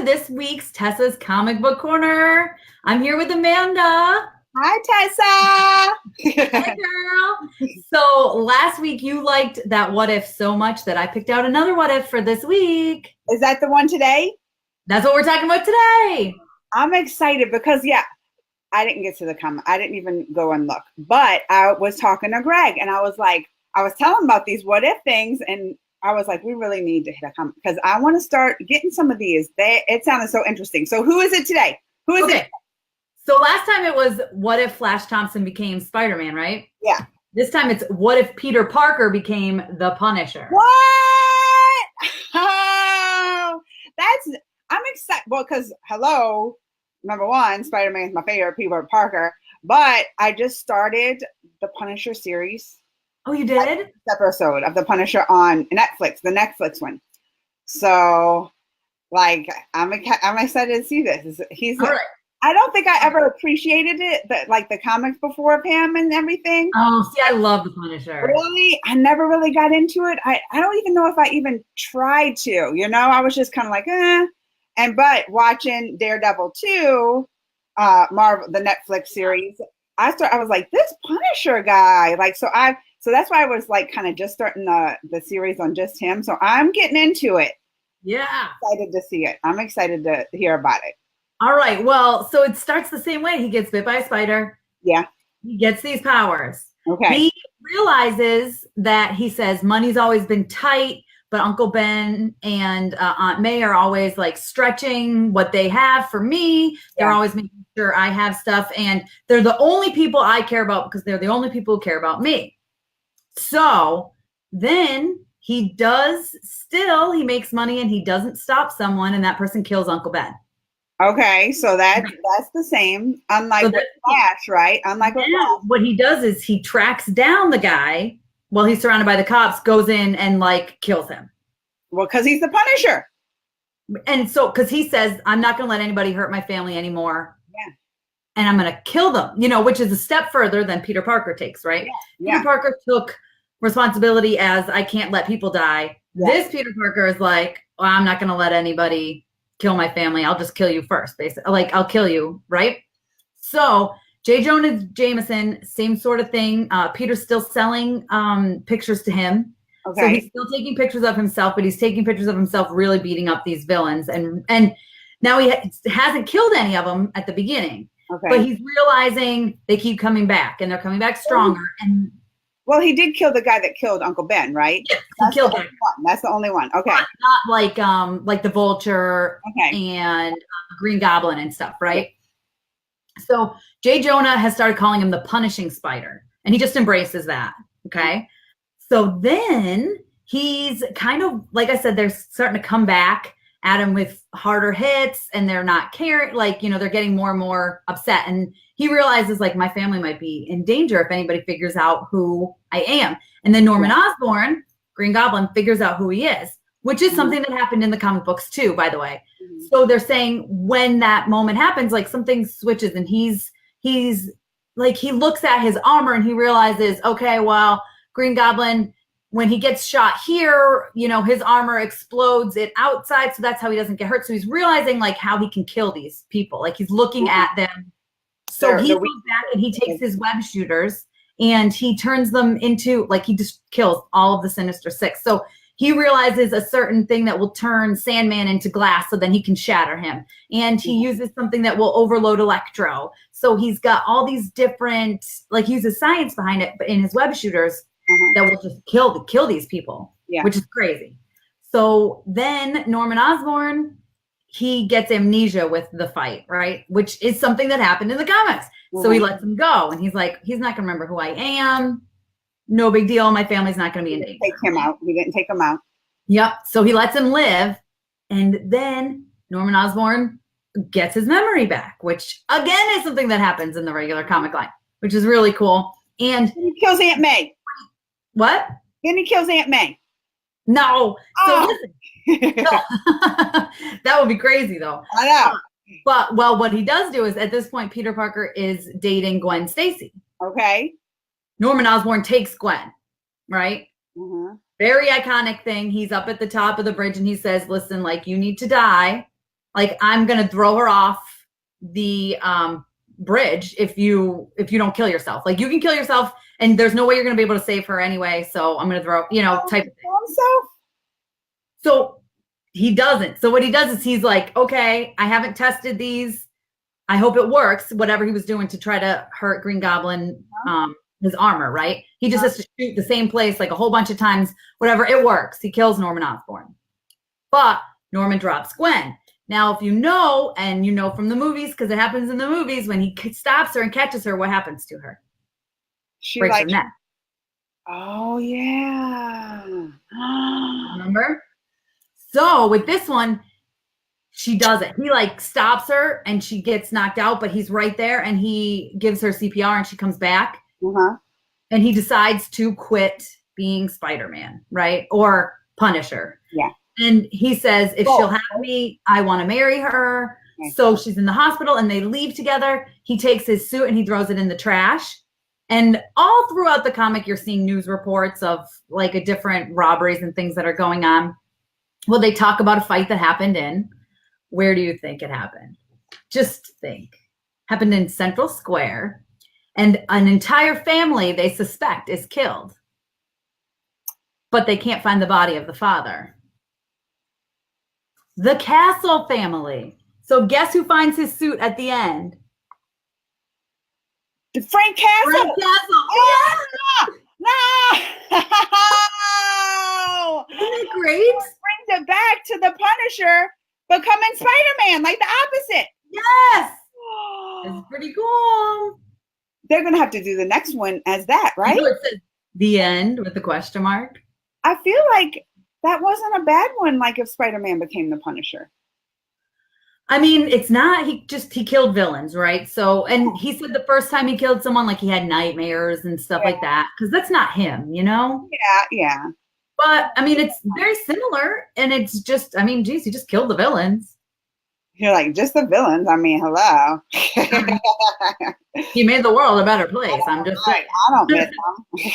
this week's Tessa's Comic Book Corner. I'm here with Amanda. Hi, Tessa. Hey, girl. So last week you liked that what if so much that I picked out another what if for this week. Is that the one today? That's what we're talking about today. I'm excited because, I didn't get to the comment. I didn't even go and look. But I was talking to Greg, and I was telling him about these what if things, and I was like, we really need to hit a comment because I want to start getting some of these. It sounded so interesting. So who is it today? Who is it? So last time it was what if Flash Thompson became Spider-Man, right? Yeah. This time it's what if Peter Parker became the Punisher. What? Oh, I'm excited. Well, because hello, number one, Spider-Man is my favorite, Peter Parker. But I just started the Punisher series. Oh, you did? Episode of the Punisher on Netflix, the Netflix one. So, I'm excited to see this. He's all right. I don't think I ever appreciated it, the comics before of him and everything. Oh, see, I love the Punisher. Really? I never really got into it. I don't even know if I even tried to, I was just kind of like, eh. But watching Daredevil 2, Marvel, the Netflix series, I was like, this Punisher guy. So that's why I was kind of just starting the series on just him. So I'm getting into it. Yeah. I'm excited to see it. I'm excited to hear about it. All right. Well, so it starts the same way. He gets bit by a spider. Yeah. He gets these powers. Okay. He realizes that he says money's always been tight, but Uncle Ben and Aunt May are always stretching what they have for me. They're always making sure I have stuff. And they're the only people I care about because they're the only people who care about me. So then he makes money and he doesn't stop someone and that person kills Uncle Ben. Okay, so that's the same. Unlike with Flash, right? Unlike with Flash. What he does is he tracks down the guy while he's surrounded by the cops, goes in and kills him. Well, because he's the Punisher. And so, because he says, I'm not going to let anybody hurt my family anymore. Yeah. And I'm going to kill them, which is a step further than Peter Parker takes, right? Yeah. Peter Parker took responsibility as I can't let people die. Yeah. This Peter Parker is like, well, I'm not going to let anybody kill my family. I'll just kill you first, basically. I'll kill you, right? So J. Jonah Jameson, same sort of thing. Peter's still selling pictures to him. Okay. So he's still taking pictures of himself, but he's taking pictures of himself really beating up these villains. And now he hasn't killed any of them at the beginning. Okay. But he's realizing they keep coming back, and they're coming back stronger. And well, he did kill the guy that killed Uncle Ben, right? Yes, he killed him. That's the only one. Okay. Not like the Vulture and Green Goblin and stuff, right? Yeah. So J. Jonah has started calling him the punishing spider, and he just embraces that. Okay. So then he's kind of, like I said, they're starting to come back at him with harder hits, and they're not caring, they're getting more and more upset. And he realizes my family might be in danger if anybody figures out who I am. And then Norman Osborn, Green Goblin, figures out who he is, which is something that happened in the comic books too, by the way. So they're saying when that moment happens, something switches, and he's he looks at his armor and he realizes, okay, well, Green Goblin, when he gets shot here, his armor explodes it outside. So that's how he doesn't get hurt. So he's realizing how he can kill these people. He's looking at them. So he goes back and he takes his web shooters and he turns them into, he just kills all of the Sinister Six. So he realizes a certain thing that will turn Sandman into glass so then he can shatter him. And he uses something that will overload Electro. So he's got all these different, he uses science behind it, but in his web shooters that will just kill these people, which is crazy. So then Norman Osborn, he gets amnesia with the fight, right? Which is something that happened in the comics. So he lets him go. And he's like, he's not going to remember who I am. No big deal. My family's not going to be in danger. Take him out. He didn't take him out. Yep. So he lets him live. And then Norman Osborn gets his memory back, which again is something that happens in the regular comic line, which is really cool. And he kills Aunt May. What? Then he kills Aunt May. No. So listen. No. That would be crazy though. I know. But what he does do is at this point, Peter Parker is dating Gwen Stacy. Okay. Norman Osborn takes Gwen, right? Mm-hmm. Very iconic thing. He's up at the top of the bridge and he says, listen, you need to die like, I'm going to throw her off the bridge if you don't kill yourself. Like, you can kill yourself and there's no way you're going to be able to save her anyway. So I'm going to throw, type of thing. So he doesn't. So what he does is he's like, okay, I haven't tested these. I hope it works, whatever he was doing to try to hurt Green Goblin, his armor, right? He just has to shoot the same place like a whole bunch of times, whatever, it works. He kills Norman Osborn. But Norman drops Gwen. Now, if you know, and you know from the movies, because it happens in the movies, when he stops her and catches her, what happens to her? She breaks her neck. Oh, yeah. Remember? So with this one, she does it. He like stops her and she gets knocked out, but he's right there and he gives her CPR and she comes back. And he decides to quit being Spider-Man, right? Or Punisher. Yeah. And he says, if she'll have me, I want to marry her. Okay. So she's in the hospital and they leave together. He takes his suit and he throws it in the trash. And all throughout the comic, you're seeing news reports of like a different robberies and things that are going on. Well, they talk about a fight that happened in, where do you think it happened? Just think. Happened in Central Square. And an entire family they suspect is killed. But they can't find the body of the father. The Castle family. So guess who finds his suit at the end? Frank Castle. Frank Castle. Oh, no. Isn't it great? Brings it back to the Punisher becoming Spider-Man, like the opposite. Yes. It's pretty cool. They're going to have to do the next one as that, right? So it says the end with the question mark. I feel like that wasn't a bad one, like if Spider-Man became the Punisher. I mean, it's not, he killed villains, right? So, and he said the first time he killed someone, like he had nightmares and stuff like that, because that's not him, Yeah, yeah. But, I mean, it's very similar, and it's just, I mean, geez, he just killed the villains. You're like, just the villains? I mean, hello. He made the world a better place, I'm just saying. I don't miss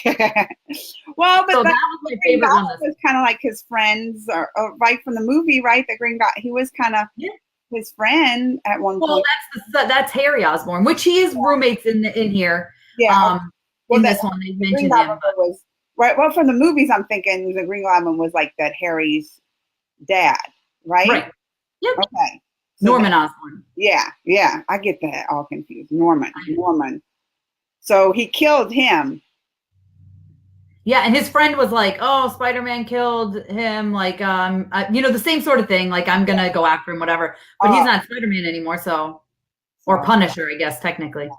him. Well, but so that was my favorite one. Was kind of like his friends, or right from the movie, right? The Green Goblin, he was kind of his friend at one point. Well, that's Harry Osborn, which he is roommates in here. Yeah. In this one, they mentioned him. Right. Well, from the movies, I'm thinking the Green Goblin was like that Harry's dad, right? Right. Yep. Okay. So Norman Osborn. Yeah. I get that all confused. Norman. So he killed him. Yeah, and his friend was like, "Oh, Spider-Man killed him." Like, the same sort of thing. Like, I'm gonna go after him, whatever. But he's not Spider-Man anymore, or Punisher, I guess technically.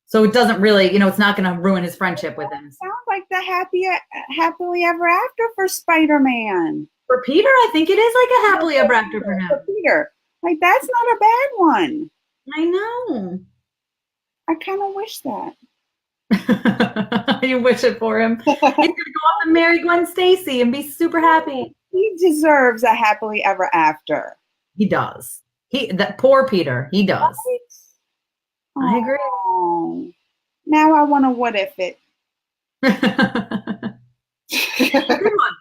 So it doesn't really, it's not gonna ruin his friendship with him. Sounds like the happily ever after for Spider-Man. For Peter, I think it is like a happily ever after for him. For Peter, like that's not a bad one. I know. I kind of wish that. You wish it for him. He's gonna go up and marry Gwen Stacy and be super happy. He deserves a happily ever after. He does. That poor Peter. He does. Right? I agree. Oh, now I want to what if it. Good one.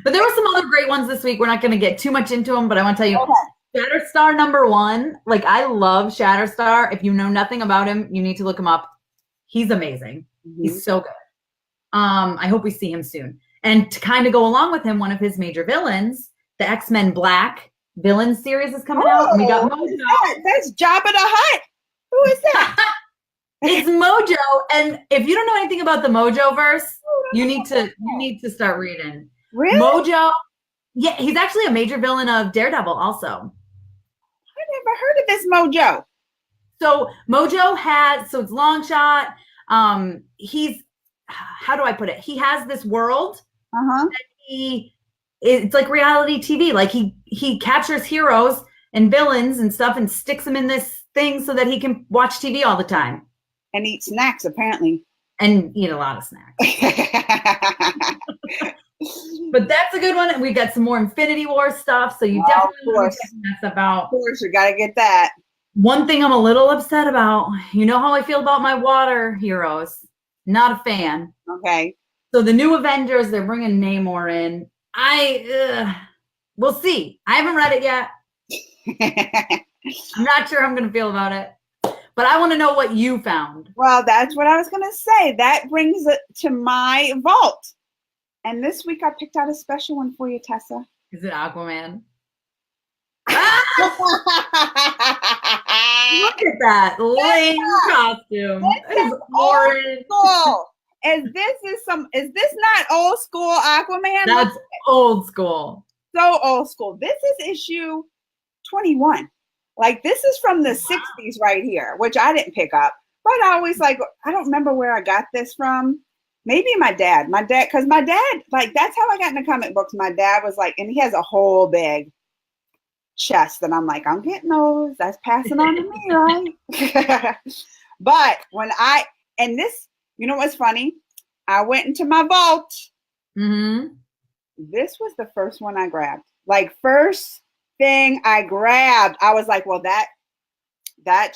But there were some other great ones this week. We're not going to get too much into them, but I want to tell you, Shatterstar #1. Like, I love Shatterstar. If you know nothing about him, you need to look him up. He's amazing. He's so good. I hope we see him soon. And to kind of go along with him, one of his major villains, the X-Men Black villain series is coming out. And we got Mojo. That's Jabba the Hutt. Who is that? It's Mojo. And if you don't know anything about the Mojo verse, you need to start reading. Really? Mojo. Yeah, he's actually a major villain of Daredevil also. I never heard of this Mojo. So Mojo it's Longshot. He's, how do I put it? He has this world that it's like reality TV. Like he captures heroes and villains and stuff and sticks them in this thing so that he can watch TV all the time. And eat snacks, apparently. And eat a lot of snacks. But that's a good one. And we've got some more Infinity War stuff. So you definitely want to check that stuff out. Of course, you got to get that. One thing I'm a little upset about, you know how I feel about my water heroes. Not a fan. Okay. So the new Avengers, they're bringing Namor in. We'll see. I haven't read it yet. I'm not sure how I'm going to feel about it, but I want to know what you found. Well, that's what I was going to say. That brings it to my vault. And this week I picked out a special one for you, Tessa. Is it Aquaman? Look at that lame costume. This is orange. School. Is this not old school Aquaman? That's old school. So old school. This is issue 21. Like, this is from the 60s right here, which I didn't pick up. But I always I don't remember where I got this from. Maybe my dad, because my dad, that's how I got into comic books. My dad was and he has a whole big chest, and I'm like, I'm getting those. That's passing on to me, right? But this, you know what's funny? I went into my vault. Mm-hmm. This was the first one I grabbed. First thing I grabbed, I was like, well, that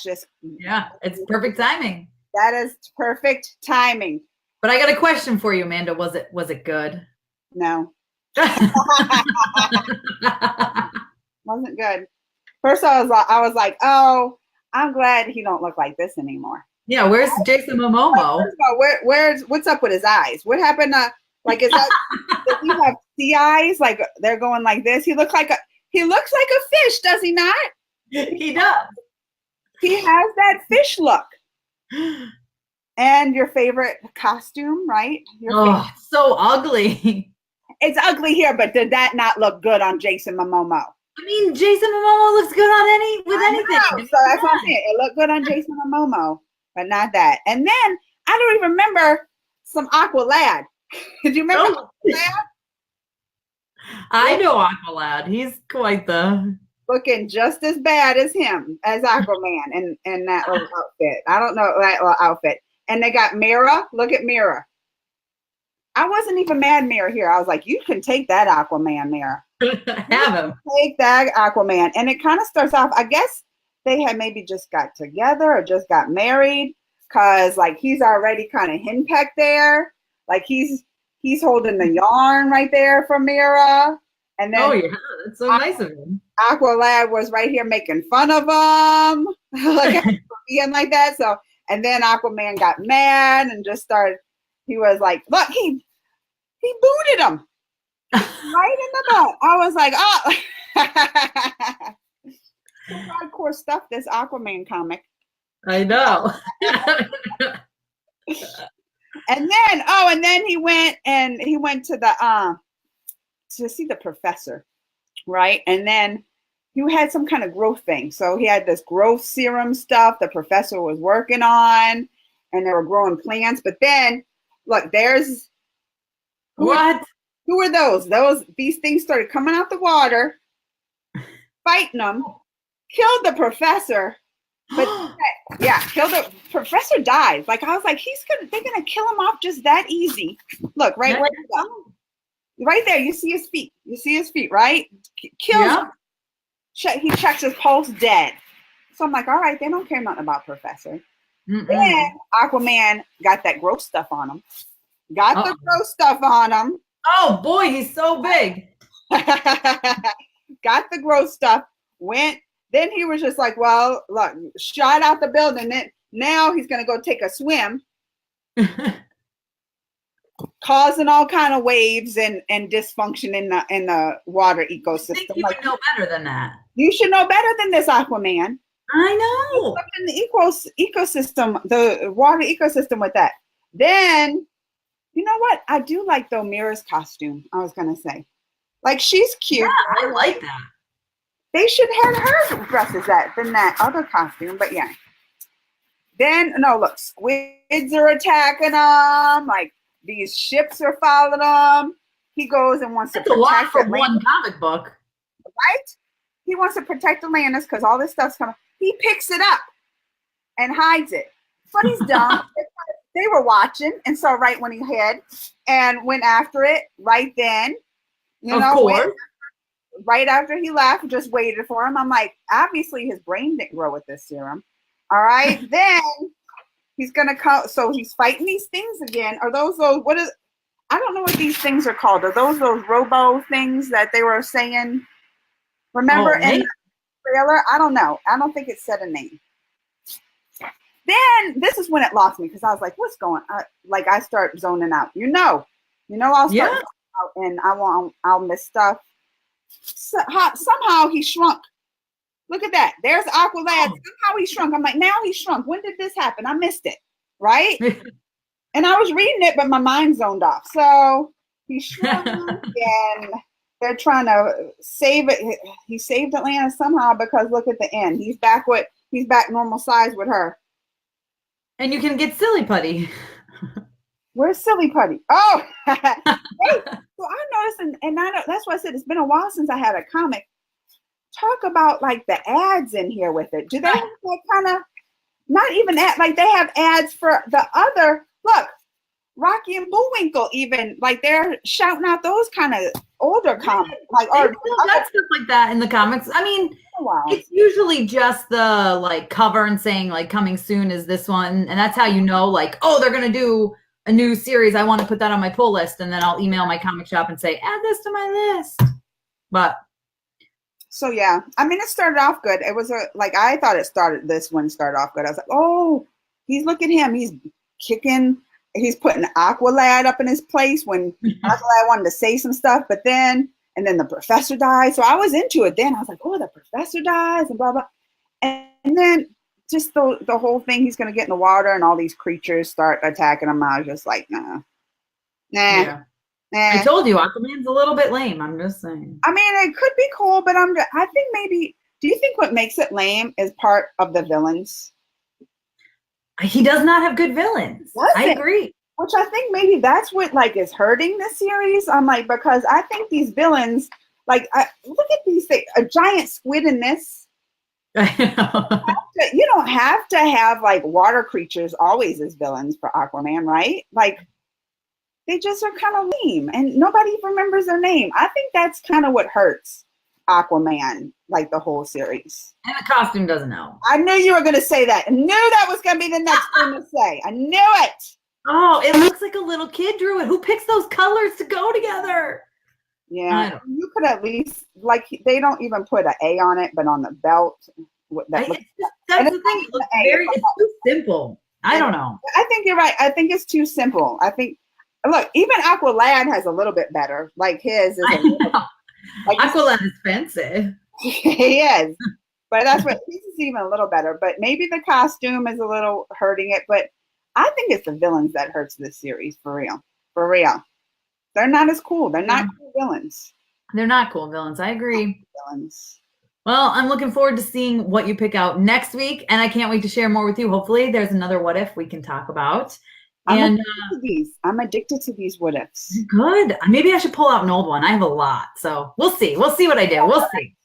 just, yeah, it's perfect timing. That is perfect timing. But I got a question for you, Amanda. Was it good? No. Wasn't good. First, I was like, oh, I'm glad he don't look like this anymore. Yeah, where's Jason Momoa? What's up with his eyes? What happened to is that does he have sea eyes? They're going like this. He looks like a fish, does he not? He does. He has that fish look. And your favorite costume, right? So ugly. It's ugly here, but did that not look good on Jason Momoa? I mean, Jason Momoa looks good on anything. So that's what I'm saying. It looked good on Jason Momoa, but not that. And then I don't even remember some Aqualad. Did you remember Aqualad? I know Aqualad. He's quite the looking just as bad as him, as Aquaman, in that little outfit. I don't know that little outfit. And they got Mira. Look at Mira. I wasn't even mad Mira here. I was like, you can take that Aquaman, Mira. Have him. Take that Aquaman. And it kind of starts off, I guess they had maybe just got together or just got married, because he's already kind of henpecked there. He's holding the yarn right there for Mira. And then, oh yeah, that's so nice of him. Aqualad was right here making fun of him, being like that. So, and then Aquaman got mad and just started. He was like, "Look, he booted him right in the butt." I was like, "Oh, hardcore stuff." This Aquaman comic. I know. And then he went to the to see the professor, right? And then he had some kind of growth thing. So he had this growth serum stuff the professor was working on, and they were growing plants. But then, look, there's who are those? These things started coming out the water, fighting them, killed the professor. But yeah, killed the professor. Died. I was like, they're gonna kill him off just that easy. Look, right where you go. Right there, you see his feet. Right? Kills him. He checks his pulse, dead. So I'm like, all right, they don't care nothing about Professor. Then Aquaman got that gross stuff on him. The gross stuff on him. Oh boy, he's so big. Got the gross stuff. Then he was just like, well, look, shot out the building. Then now he's gonna go take a swim. Causing all kind of waves and dysfunction in the water ecosystem. I think you would know better than that. You should know better than this, Aquaman. I know. In the ecosystem, the water ecosystem with that. Then, you know what? I do like though Mira's costume. I was gonna say, she's cute. Yeah, I like that. They should have her dressed as that than that other costume. But yeah. Then look, squids are attacking them. These ships are following him. He goes and wants to protect a lot for Atlantis. One comic book. Right? He wants to protect Atlantis because all this stuff's coming. He picks it up and hides it. But he's dumb. They were watching and saw right when he hid and went after it right then. Of course. Right after he left, just waited for him. I'm like, obviously his brain didn't grow with this serum. All right. Then he's gonna come. So he's fighting these things again. Are those? What is? I don't know what these things are called. Are those robo things that they were saying? Remember? trailer. I don't know. I don't think it said a name. Then this is when it lost me because I was like, "What's going on?" Like I start zoning out. I'll start zoning out and I'll miss stuff. Somehow he shrunk. Look at that. There's Aqualad. Somehow he shrunk. I'm like, now he shrunk. When did this happen? I missed it, right? And I was reading it, but my mind zoned off. So he shrunk, and they're trying to save it. He saved Atlanta somehow because look at the end. He's back normal size with her. And you can get Silly Putty. Where's Silly Putty? Oh, hey, so I noticed, and I know that's why I said it's been a while since I had a comic. Talk about like the ads in here with it. Do they have that kind of, not even like they have ads for the other, look, Rocky and Bullwinkle even, like they're shouting out those kind of older comics. Like, or got stuff like that in the comics. I mean, it's usually just the like cover and saying like coming soon is this one. And that's how you know like, oh, they're going to do a new series. I want to put that on my pull list. And then I'll email my comic shop and say, add this to my list. But so yeah, I mean, it started off good. It was I thought this one started off good. I was like, oh, look at him. He's kicking, he's putting Aqualad up in his place when Aqualad wanted to say some stuff, and then the professor died. So I was into it then. I was like, oh, the professor dies and blah, blah. And then just the whole thing, he's going to get in the water and all these creatures start attacking him. I was just like, nah. Yeah. I told you, Aquaman's a little bit lame. I'm just saying. I mean, it could be cool, but I think maybe, do you think what makes it lame is part of the villains? He does not have good villains. I agree. Which I think maybe that's what like is hurting the series. I'm like, because I think these villains, like, look at these things, a giant squid in this. You don't have to have like water creatures always as villains for Aquaman, right? Like, they just are kind of lame and nobody remembers their name. I think that's kind of what hurts Aquaman, like the whole series. And the costume doesn't help. I knew you were going to say that. I knew that was going to be the next thing to say. I knew it. Oh, it looks like a little kid drew it. Who picks those colors to go together? Yeah, you could at least, like, they don't even put an A on it, but on the belt. That's the thing. It's too simple. I don't know. I think you're right. I think it's too simple. I think, look, even Aqualad has a little bit better. Like his is a little, like Aqualad is fancy. He is. But that's what his is even a little better. But maybe the costume is a little hurting it. But I think it's the villains that hurts this series for real. For real. They're not as cool. They're not cool villains. They're not cool villains. I agree. Villains. Well, I'm looking forward to seeing what you pick out next week. And I can't wait to share more with you. Hopefully there's another what if we can talk about. And I'm addicted to these what ifs. Good. Maybe I should pull out an old one. I have a lot. So we'll see. We'll see what I do. We'll see.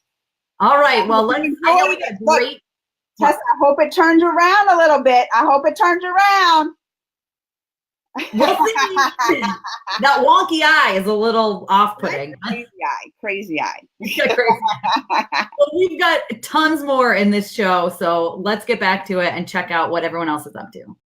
All right. Well, I know we got great. Tess, I hope it turns you around a little bit. I hope it turns you around. We'll see. That wonky eye is a little off-putting. Crazy eye. Well, we've got tons more in this show. So let's get back to it and check out what everyone else is up to.